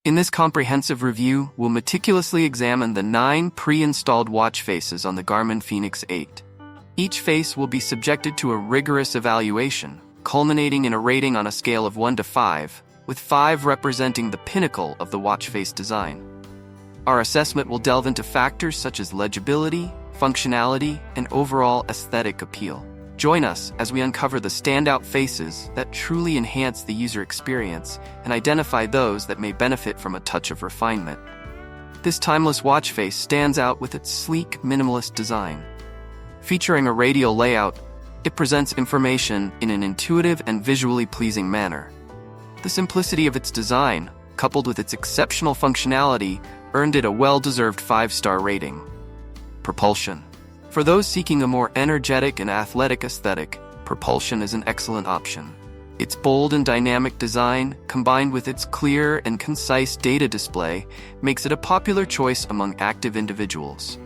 In this comprehensive review, we'll meticulously examine the 9 pre-installed watch faces on the Garmin Phoenix 8. Each face will be subjected to a rigorous evaluation, culminating in a rating on a scale of 1 to 5, with 5 representing the pinnacle of the watch face design. Our assessment will delve into factors such as legibility, functionality, and overall aesthetic appeal. Join us as we uncover the standout faces that truly enhance the user experience and identify those that may benefit from a touch of refinement. This timeless watch face stands out with its sleek, minimalist design. Featuring a radial layout, it presents information in an intuitive and visually pleasing manner. The simplicity of its design, coupled with its exceptional functionality, earned it a well-deserved 5-star rating. Propulsion. For those seeking a more energetic and athletic aesthetic, propulsion is an excellent option. Its bold and dynamic design, combined with its clear and concise data display, makes it a popular choice among active individuals.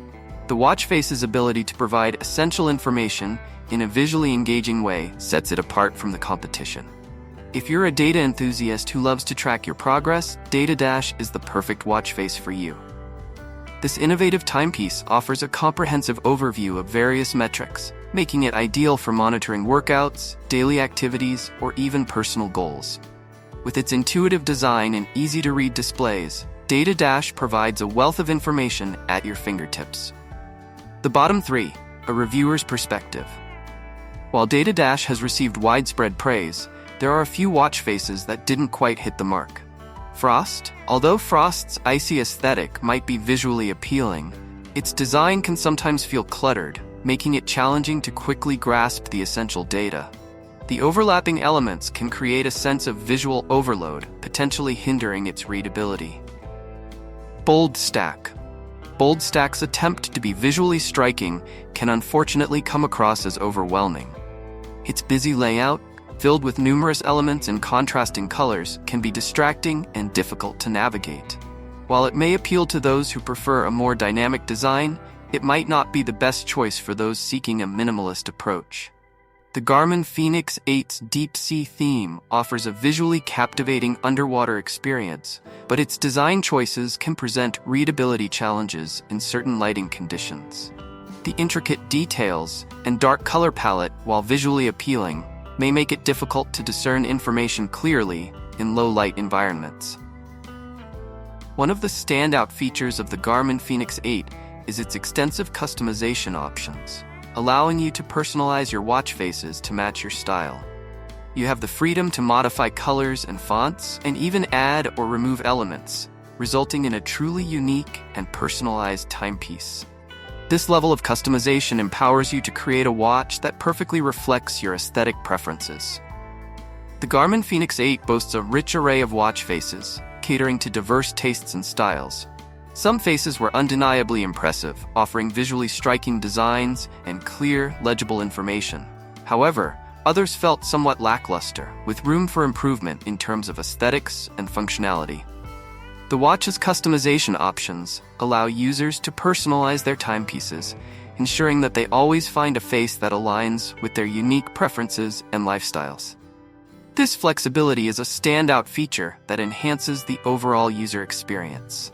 The watch face's ability to provide essential information in a visually engaging way sets it apart from the competition. If you're a data enthusiast who loves to track your progress, Data Dash is the perfect watch face for you. This innovative timepiece offers a comprehensive overview of various metrics, making it ideal for monitoring workouts, daily activities, or even personal goals. With its intuitive design and easy-to-read displays, Data Dash provides a wealth of information at your fingertips. The bottom 3, a reviewer's perspective. While Data Dash has received widespread praise, there are a few watch faces that didn't quite hit the mark. Frost. Although Frost's icy aesthetic might be visually appealing, its design can sometimes feel cluttered, making it challenging to quickly grasp the essential data. The overlapping elements can create a sense of visual overload, potentially hindering its readability. Bold Stack. Bold Stack's attempt to be visually striking can unfortunately come across as overwhelming. Its busy layout, filled with numerous elements and contrasting colors, can be distracting and difficult to navigate. While it may appeal to those who prefer a more dynamic design, it might not be the best choice for those seeking a minimalist approach. The Garmin Phoenix 8's deep-sea theme offers a visually captivating underwater experience, but its design choices can present readability challenges in certain lighting conditions. The intricate details and dark color palette, while visually appealing, may make it difficult to discern information clearly in low-light environments. One of the standout features of the Garmin Phoenix 8 is its extensive customization options, allowing you to personalize your watch faces to match your style. You have the freedom to modify colors and fonts, and even add or remove elements, resulting in a truly unique and personalized timepiece. This level of customization empowers you to create a watch that perfectly reflects your aesthetic preferences. The Garmin Phoenix 8 boasts a rich array of watch faces, catering to diverse tastes and styles. Some faces were undeniably impressive, offering visually striking designs and clear, legible information. However, others felt somewhat lackluster, with room for improvement in terms of aesthetics and functionality. The watch's customization options allow users to personalize their timepieces, ensuring that they always find a face that aligns with their unique preferences and lifestyles. This flexibility is a standout feature that enhances the overall user experience.